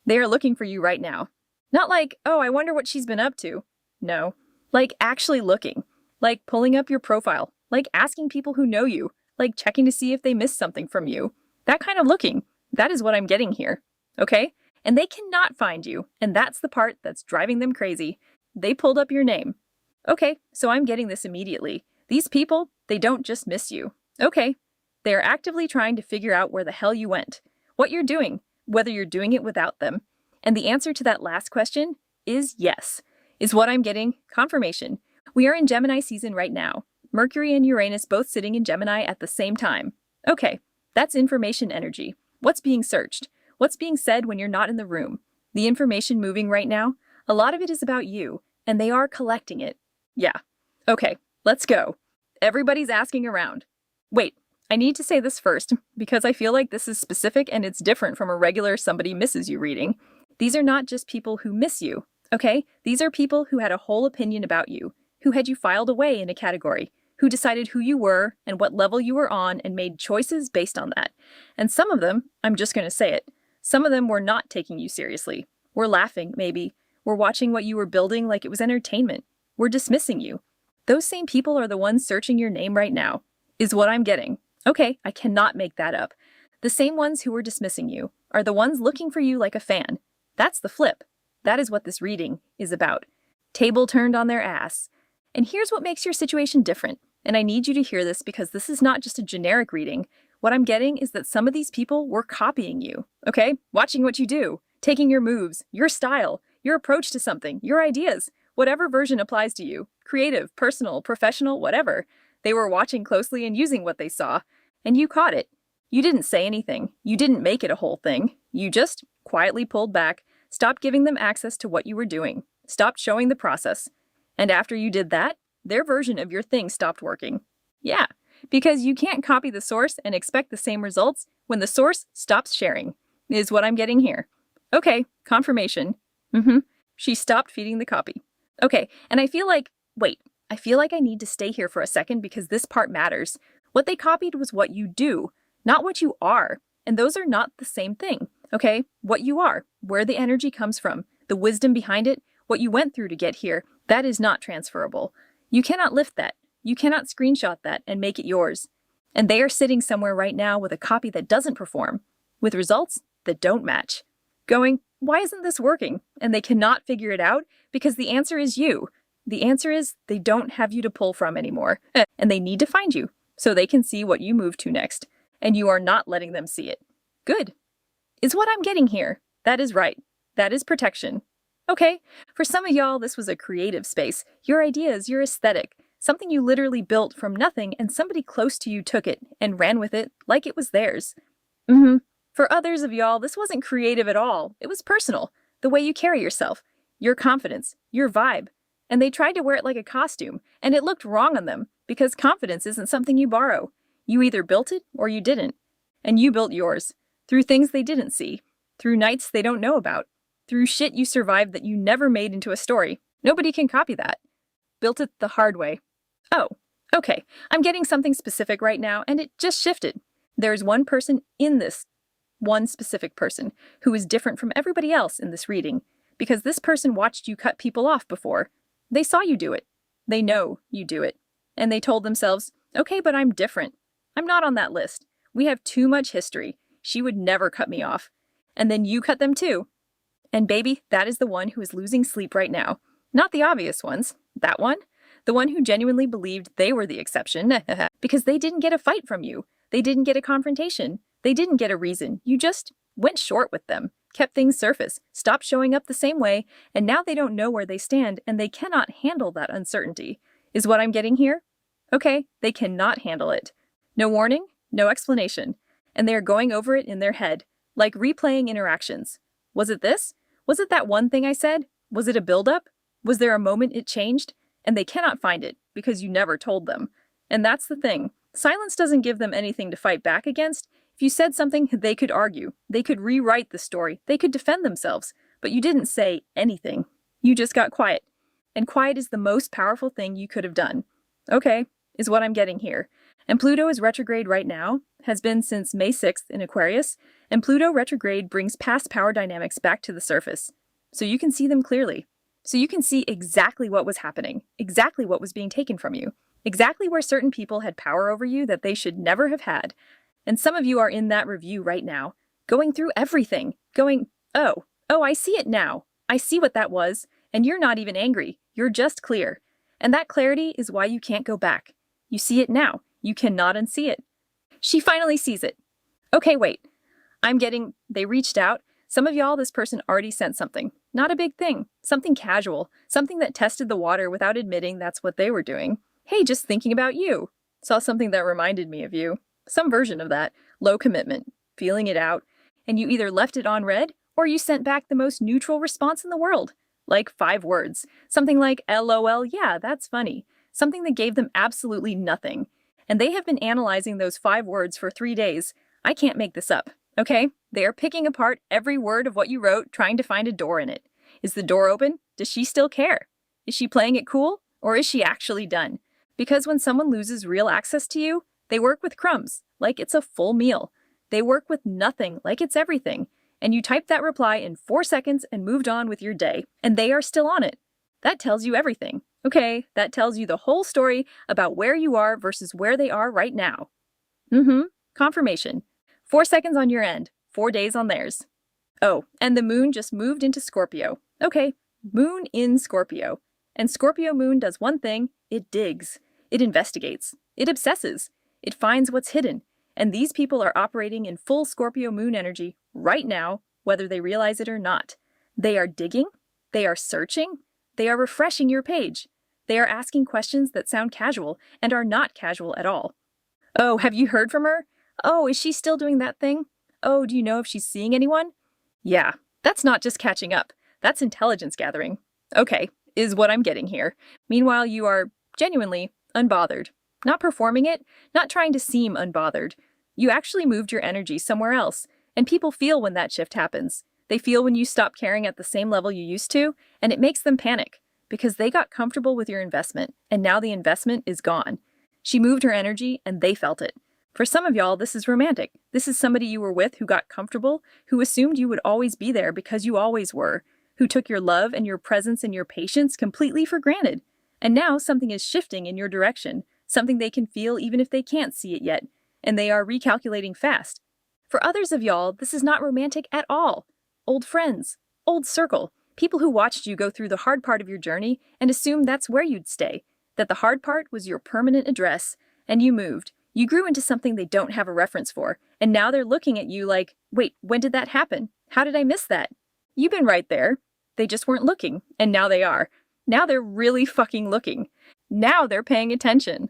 They are looking for you right now. Not like, oh, I wonder what she's been up to. No. Like actually looking. Like pulling up your profile. Like asking people who know you. Like checking to see if they missed something from you. That kind of looking. That is what I'm getting here. Okay? And they cannot find you. And that's the part that's driving them crazy. They pulled up your name. Okay, so I'm getting this immediately. These people, they don't just miss you. Okay. They are actively trying to figure out where the hell you went. What you're doing. Whether you're doing it without them. And the answer to that last question is yes. Is what I'm getting confirmation. We are in Gemini season right now. Mercury and Uranus both sitting in Gemini at the same time. Okay, that's information energy. What's being searched? What's being said when you're not in the room? The information moving right now, a lot of it is about you, and they are collecting it. Yeah. Okay, let's go. Everybody's asking around. Wait, I need to say this first, because I feel like this is specific and it's different from a regular somebody misses you reading. These are not just people who miss you, okay? These are people who had a whole opinion about you, who had you filed away in a category, who decided who you were and what level you were on and made choices based on that. And some of them, I'm just going to say it, some of them were not taking you seriously. Were laughing, maybe. Were watching what you were building like it was entertainment. Were dismissing you. Those same people are the ones searching your name right now, is what I'm getting. Okay, I cannot make that up. The same ones who were dismissing you are the ones looking for you like a fan. That's the flip. That is what this reading is about. Table turned on their ass. And here's what makes your situation different. And I need you to hear this because this is not just a generic reading. What I'm getting is that some of these people were copying you, okay? Watching what you do, taking your moves, your style, your approach to something, your ideas, whatever version applies to you, creative, personal, professional, whatever. They were watching closely and using what they saw, and you caught it. You didn't say anything. You didn't make it a whole thing. You just quietly pulled back, stopped giving them access to what you were doing, stopped showing the process. And after you did that, their version of your thing stopped working. Yeah, because you can't copy the source and expect the same results when the source stops sharing, is what I'm getting here. Okay, confirmation. She stopped feeding the copy. Okay, and I feel like I need to stay here for a second because this part matters. What they copied was what you do, not what you are. And those are not the same thing, okay? What you are, where the energy comes from, the wisdom behind it, what you went through to get here, that is not transferable. You cannot lift that. You cannot screenshot that and make it yours. And they are sitting somewhere right now with a copy that doesn't perform, with results that don't match. Going, why isn't this working? And they cannot figure it out because the answer is you. The answer is they don't have you to pull from anymore. And they need to find you so they can see what you move to next. And you are not letting them see it. Good. Is what I'm getting here. That is right. That is protection. Okay, for some of y'all, this was a creative space. Your ideas, your aesthetic. Something you literally built from nothing and somebody close to you took it and ran with it like it was theirs. For others of y'all, this wasn't creative at all. It was personal. The way you carry yourself. Your confidence. Your vibe. And they tried to wear it like a costume, and it looked wrong on them because confidence isn't something you borrow. You either built it or you didn't. And you built yours. Through things they didn't see. Through nights they don't know about. Through shit you survived that you never made into a story. Nobody can copy that. Built it the hard way. Oh, okay. I'm getting something specific right now, and it just shifted. There's one person in this. One specific person who is different from everybody else in this reading. Because this person watched you cut people off before. They saw you do it. They know you do it. And they told themselves, okay, but I'm different. I'm not on that list. We have too much history. She would never cut me off. And then you cut them too. And baby, that is the one who is losing sleep right now. Not the obvious ones. That one. The one who genuinely believed they were the exception. Because they didn't get a fight from you. They didn't get a confrontation. They didn't get a reason. You just went short with them. Kept things surface. Stopped showing up the same way. And now they don't know where they stand and they cannot handle that uncertainty. Is what I'm getting here? Okay, they cannot handle it. No warning, no explanation. And they are going over it in their head. Like replaying interactions. Was it this? Was it that one thing I said? Was it a buildup? Was there a moment it changed? And they cannot find it because you never told them. And that's the thing. Silence doesn't give them anything to fight back against. If you said something, they could argue. They could rewrite the story. They could defend themselves. But you didn't say anything. You just got quiet. And quiet is the most powerful thing you could have done. Okay, is what I'm getting here. And Pluto is retrograde right now, has been since May 6th in Aquarius, And Pluto retrograde brings past power dynamics back to the surface, so you can see them clearly. So you can see exactly what was happening, exactly what was being taken from you, exactly where certain people had power over you that they should never have had. And some of you are in that review right now, going through everything, going, oh, I see it now. I see what that was, and you're not even angry. You're just clear. And that clarity is why you can't go back. You see it now. You cannot unsee it. She finally sees it. Okay, wait. They reached out. Some of y'all, this person already sent something. Not a big thing. Something casual. Something that tested the water without admitting that's what they were doing. Hey, just thinking about you. Saw something that reminded me of you. Some version of that. Low commitment. Feeling it out. And you either left it on read, or you sent back the most neutral response in the world. Like 5 words. Something like, LOL, yeah, that's funny. Something that gave them absolutely nothing. And they have been analyzing those 5 words for 3 days. I can't make this up, okay? They are picking apart every word of what you wrote, trying to find a door in it. Is the door open? Does she still care? Is she playing it cool? Or is she actually done? Because when someone loses real access to you, they work with crumbs, like it's a full meal. They work with nothing, like it's everything. And you typed that reply in 4 seconds and moved on with your day, and they are still on it. That tells you everything. Okay, that tells you the whole story about where you are versus where they are right now. Confirmation. 4 seconds on your end, 4 days on theirs. Oh, and the moon just moved into Scorpio. Okay, moon in Scorpio. And Scorpio moon does one thing, it digs. It investigates. It obsesses. It finds what's hidden. And these people are operating in full Scorpio moon energy right now, whether they realize it or not. They are digging. They are searching. They are refreshing your page. They are asking questions that sound casual and are not casual at all. Oh, have you heard from her? Oh, is she still doing that thing? Oh, do you know if she's seeing anyone? Yeah, that's not just catching up. That's intelligence gathering. Okay, is what I'm getting here. Meanwhile, you are genuinely unbothered. Not performing it, not trying to seem unbothered. You actually moved your energy somewhere else, and people feel when that shift happens. They feel when you stop caring at the same level you used to, and it makes them panic, because they got comfortable with your investment, and now the investment is gone. She moved her energy, and they felt it. For some of y'all, this is romantic. This is somebody you were with who got comfortable, who assumed you would always be there because you always were, who took your love and your presence and your patience completely for granted. And now something is shifting in your direction, something they can feel even if they can't see it yet, and they are recalculating fast. For others of y'all, this is not romantic at all. Old friends, old circle, people who watched you go through the hard part of your journey and assumed that's where you'd stay, that the hard part was your permanent address, and you moved. You grew into something they don't have a reference for, and now they're looking at you like, wait, when did that happen? How did I miss that? You've been right there. They just weren't looking, and now they are. Now they're really fucking looking. Now they're paying attention.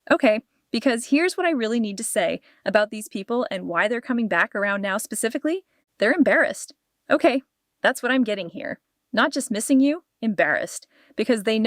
Okay, because here's what I really need to say about these people and why they're coming back around now specifically. They're embarrassed. Okay, that's what I'm getting here. Not just missing you, embarrassed. Because they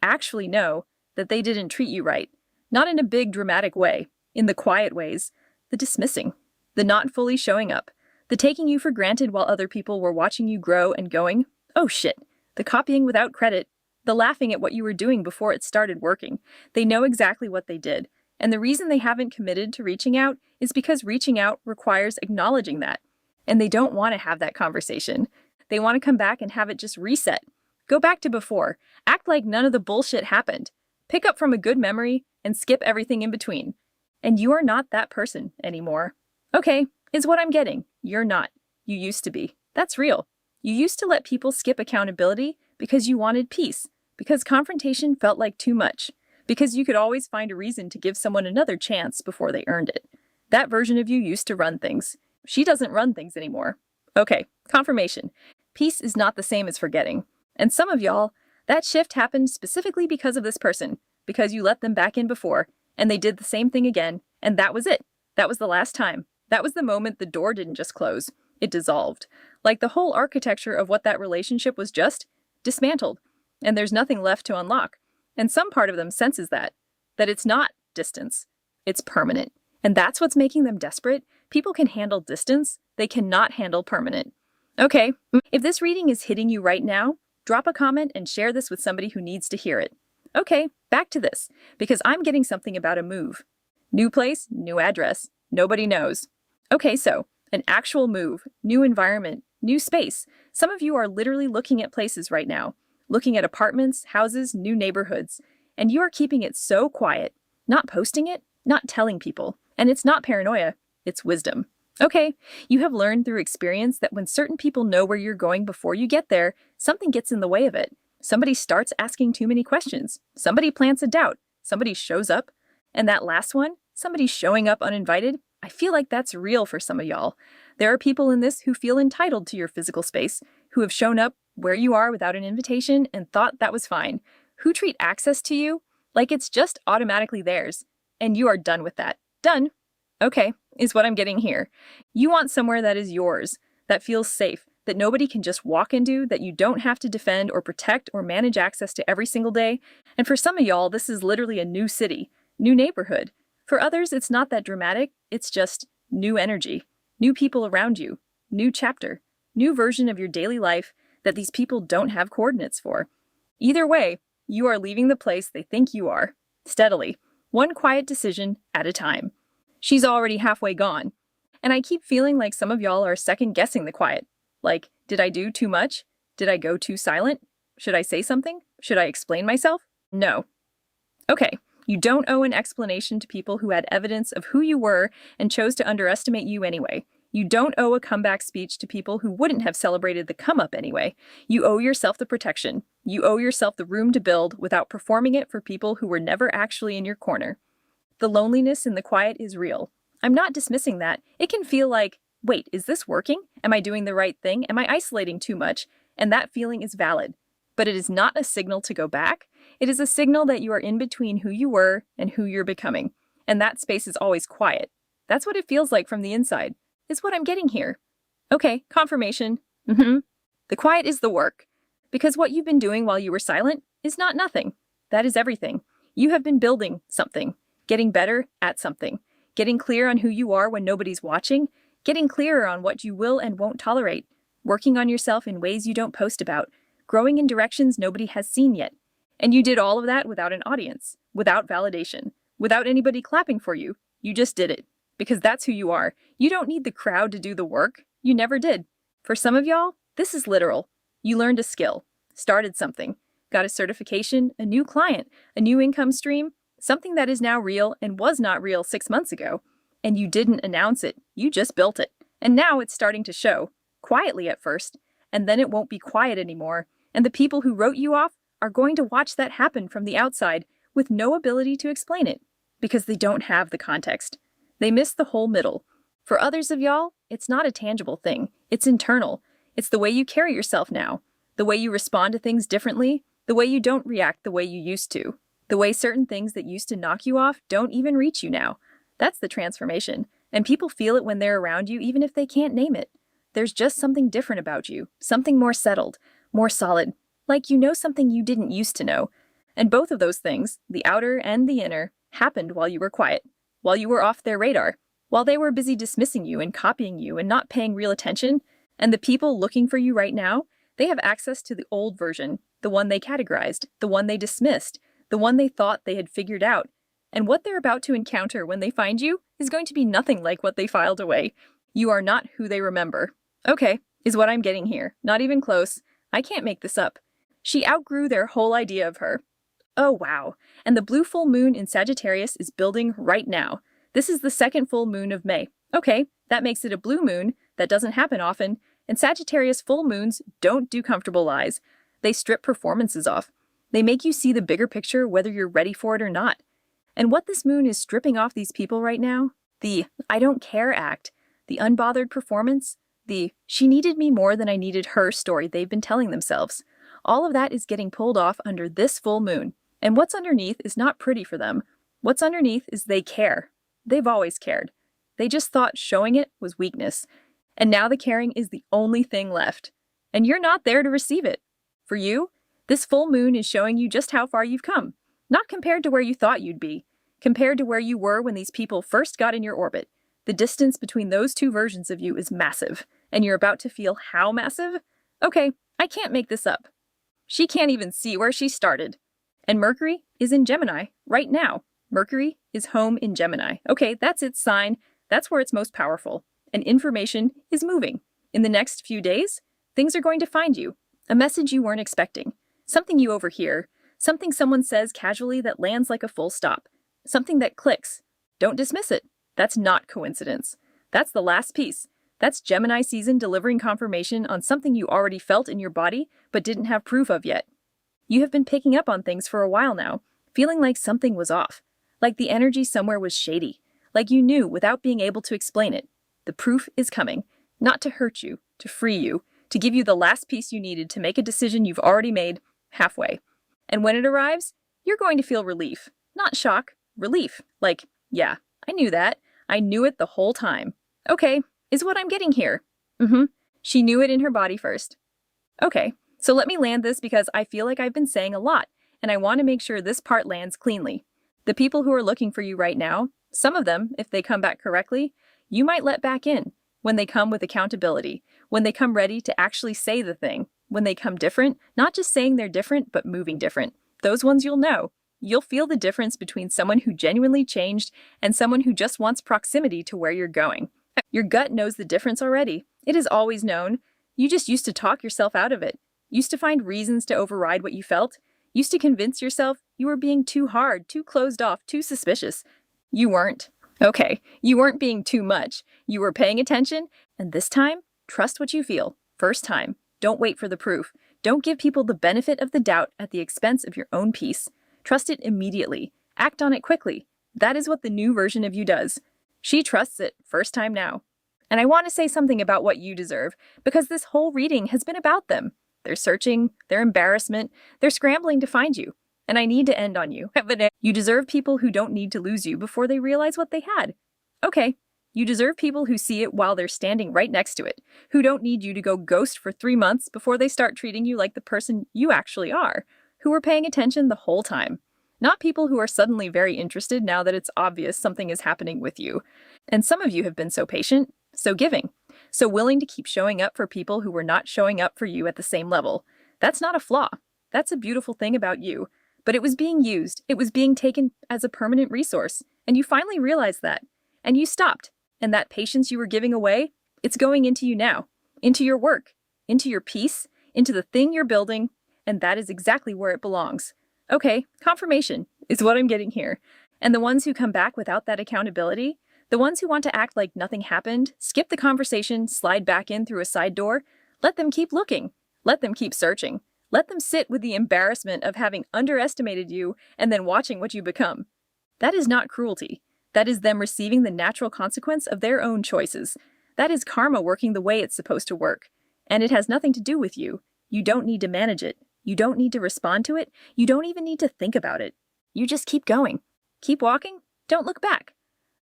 actually know, that they didn't treat you right. Not in a big dramatic way, in the quiet ways. The dismissing, the not fully showing up, the taking you for granted while other people were watching you grow and going, oh shit, the copying without credit, the laughing at what you were doing before it started working. They know exactly what they did. And the reason they haven't committed to reaching out is because reaching out requires acknowledging that. And they don't want to have that conversation. They want to come back and have it just reset. Go back to before. Act like none of the bullshit happened. Pick up from a good memory and skip everything in between. And you are not that person anymore. Okay, is what I'm getting. You're not. You used to be. That's real. You used to let people skip accountability because you wanted peace, because confrontation felt like too much, because you could always find a reason to give someone another chance before they earned it. That version of you used to run things. She doesn't run things anymore. Okay, confirmation. Peace is not the same as forgetting. And some of y'all, that shift happened specifically because of this person, because you let them back in before, and they did the same thing again, and that was it. That was the last time. That was the moment the door didn't just close. It dissolved. Like the whole architecture of what that relationship was just dismantled, and there's nothing left to unlock. And some part of them senses that it's not distance. It's permanent. And that's what's making them desperate. People can handle distance. They cannot handle permanent. Okay, if this reading is hitting you right now, drop a comment and share this with somebody who needs to hear it. Okay, back to this, because I'm getting something about a move. New place, new address. Nobody knows. Okay, so An actual move, new environment, new space. Some of you are literally looking at places right now, looking at apartments, houses, new neighborhoods, and you are keeping it so quiet, not posting it, not telling people. And it's not paranoia, it's wisdom. Okay, you have learned through experience that when certain people know where you're going before you get there, something gets in the way of it. Somebody starts asking too many questions. Somebody plants a doubt. Somebody shows up. And that last one, somebody showing up uninvited, I feel like that's real for some of y'all. There are people in this who feel entitled to your physical space, who have shown up where you are without an invitation and thought that was fine, who treat access to you like it's just automatically theirs, and you are done with that. Done. Okay, is what I'm getting here. You want somewhere that is yours, that feels safe, that nobody can just walk into, that you don't have to defend or protect or manage access to every single day. And for some of y'all, this is literally a new city, new neighborhood. For others, it's not that dramatic, it's just new energy, new people around you, new chapter, new version of your daily life that these people don't have coordinates for. Either way, you are leaving the place they think you are, steadily, one quiet decision at a time. She's already halfway gone. And I keep feeling like some of y'all are second-guessing the quiet. Like, did I do too much? Did I go too silent? Should I say something? Should I explain myself? No. Okay, you don't owe an explanation to people who had evidence of who you were and chose to underestimate you anyway. You don't owe a comeback speech to people who wouldn't have celebrated the come-up anyway. You owe yourself the protection. You owe yourself the room to build without performing it for people who were never actually in your corner. The loneliness in the quiet is real. I'm not dismissing that. It can feel like, wait, is this working? Am I doing the right thing? Am I isolating too much? And that feeling is valid. But it is not a signal to go back. It is a signal that you are in between who you were and who you're becoming. And that space is always quiet. That's what it feels like from the inside. Is what I'm getting here. Okay, confirmation. The quiet is the work. Because what you've been doing while you were silent is not nothing. That is everything. You have been building something. Getting better at something, getting clear on who you are when nobody's watching, getting clearer on what you will and won't tolerate, working on yourself in ways you don't post about, growing in directions nobody has seen yet. And you did all of that without an audience, without validation, without anybody clapping for you. You just did it. Because that's who you are. You don't need the crowd to do the work. You never did. For some of y'all, this is literal. You learned a skill, started something, got a certification, a new client, a new income stream, something that is now real and was not real 6 months ago. And you didn't announce it, you just built it. And now it's starting to show, quietly at first, and then it won't be quiet anymore. And the people who wrote you off are going to watch that happen from the outside with no ability to explain it, because they don't have the context. They miss the whole middle. For others of y'all, it's not a tangible thing, it's internal. It's the way you carry yourself now, the way you respond to things differently, the way you don't react the way you used to. The way certain things that used to knock you off don't even reach you now. That's the transformation. And people feel it when they're around you even if they can't name it. There's just something different about you. Something more settled, more solid. Like you know something you didn't used to know. And both of those things, the outer and the inner, happened while you were quiet. While you were off their radar. While they were busy dismissing you and copying you and not paying real attention. And the people looking for you right now, they have access to the old version. The one they categorized. The one they dismissed. The one they thought they had figured out. And what they're about to encounter when they find you is going to be nothing like what they filed away. You are not who they remember. Okay, is what I'm getting here. Not even close. I can't make this up. She outgrew their whole idea of her. Oh wow, and the blue full moon in Sagittarius is building right now. This is the second full moon of May. Okay, that makes it a blue moon. That doesn't happen often. And Sagittarius full moons don't do comfortable lies. They strip performances off. They make you see the bigger picture whether you're ready for it or not. And what this moon is stripping off these people right now, the I don't care act, the unbothered performance, the she needed me more than I needed her story they've been telling themselves. All of that is getting pulled off under this full moon. And what's underneath is not pretty for them. What's underneath is they care. They've always cared. They just thought showing it was weakness. And now the caring is the only thing left. And you're not there to receive it. For you, this full moon is showing you just how far you've come. Not compared to where you thought you'd be. Compared to where you were when these people first got in your orbit. The distance between those two versions of you is massive. And you're about to feel how massive? Okay, I can't make this up. She can't even see where she started. And Mercury is in Gemini right now. Mercury is home in Gemini. Okay, that's its sign. That's where it's most powerful. and information is moving. In the next few days, things are going to find you. A message you weren't expecting. Something you overhear. Something someone says casually that lands like a full stop. Something that clicks. Don't dismiss it. That's not coincidence. That's the last piece. That's Gemini season delivering confirmation on something you already felt in your body but didn't have proof of yet. You have been picking up on things for a while now, feeling like something was off, like the energy somewhere was shady, like you knew without being able to explain it. The proof is coming, not to hurt you, to free you, to give you the last piece you needed to make a decision you've already made halfway. And when it arrives, you're going to feel relief, not shock, relief. Like, yeah, I knew that. I knew it the whole time. Okay, is what I'm getting here. She knew it in her body first. Okay, so let me land this because I feel like I've been saying a lot, and I want to make sure this part lands cleanly. The people who are looking for you right now, some of them, if they come back correctly, you might let back in when they come with accountability, when they come ready to actually say the thing, when they come different, not just saying they're different, but moving different. Those ones you'll know. You'll feel the difference between someone who genuinely changed and someone who just wants proximity to where you're going. Your gut knows the difference already. It is always known. You just used to talk yourself out of it. Used to find reasons to override what you felt. Used to convince yourself you were being too hard, too closed off, too suspicious. You weren't. Okay, you weren't being too much. You were paying attention, and this time, trust what you feel. First time. Don't wait for the proof. Don't give people the benefit of the doubt at the expense of your own peace. Trust it immediately. Act on it quickly. That is what the new version of you does. She trusts it, first time now. And I want to say something about what you deserve, because this whole reading has been about them. Their searching, their embarrassment, they're scrambling to find you. And I need to end on you. You deserve people who don't need to lose you before they realize what they had. Okay, you deserve people who see it while they're standing right next to it, who don't need you to go ghost for 3 months before they start treating you like the person you actually are, who are paying attention the whole time. Not people who are suddenly very interested now that it's obvious something is happening with you. And some of you have been so patient, so giving, so willing to keep showing up for people who were not showing up for you at the same level. That's not a flaw. That's a beautiful thing about you. But it was being used. It was being taken as a permanent resource. And you finally realized that. And you stopped. And that patience you were giving away, it's going into you now. Into your work. Into your peace. Into the thing you're building. And that is exactly where it belongs. Okay, confirmation is what I'm getting here. And the ones who come back without that accountability, the ones who want to act like nothing happened, skip the conversation, slide back in through a side door, let them keep looking. Let them keep searching. Let them sit with the embarrassment of having underestimated you and then watching what you become. That is not cruelty. That is them receiving the natural consequence of their own choices. That is karma working the way it's supposed to work. And it has nothing to do with you. You don't need to manage it. You don't need to respond to it. You don't even need to think about it. You just keep going. Keep walking. Don't look back.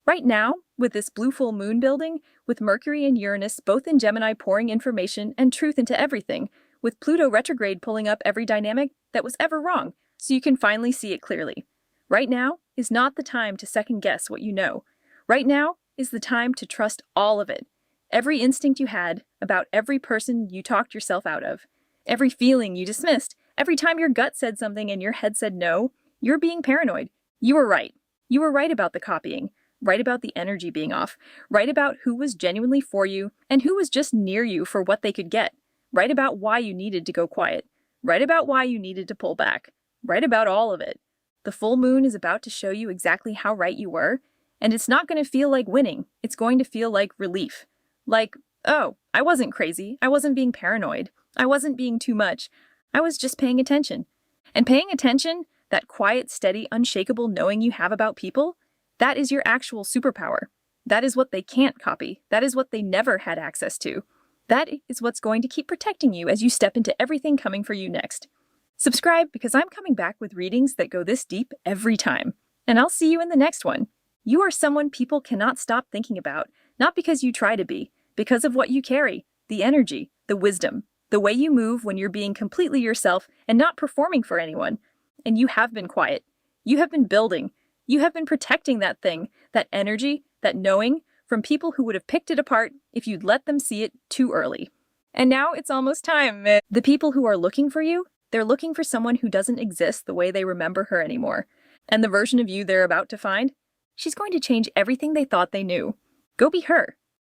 Right now, with this blue full moon building, with Mercury and Uranus both in Gemini pouring information and truth into everything, with Pluto retrograde pulling up every dynamic that was ever wrong, so you can finally see it clearly. Right now is not the time to second guess what you know. Right now is the time to trust all of it. Every instinct you had about every person you talked yourself out of. Every feeling you dismissed. Every time your gut said something and your head said no, you're being paranoid. You were right. You were right about the copying. Right about the energy being off. Right about who was genuinely for you and who was just near you for what they could get. Right about why you needed to go quiet. Right about why you needed to pull back. Right about all of it. The full moon is about to show you exactly how right you were, and it's not going to feel like winning. It's going to feel like relief. Like, oh, I wasn't crazy. I wasn't being paranoid. I wasn't being too much. I was just paying attention. And paying attention, that quiet, steady, unshakable knowing you have about people, that is your actual superpower. That is what they can't copy. That is what they never had access to. That is what's going to keep protecting you as you step into everything coming for you next. Subscribe because I'm coming back with readings that go this deep every time. And I'll see you in the next one. You are someone people cannot stop thinking about, not because you try to be, because of what you carry, the energy, the wisdom, the way you move when you're being completely yourself and not performing for anyone. And you have been quiet. You have been building. You have been protecting that thing, that energy, that knowing, from people who would have picked it apart if you'd let them see it too early. And now it's almost time. The people who are looking for you, they're looking for someone who doesn't exist the way they remember her anymore. And the version of you they're about to find, she's going to change everything they thought they knew. Go be her.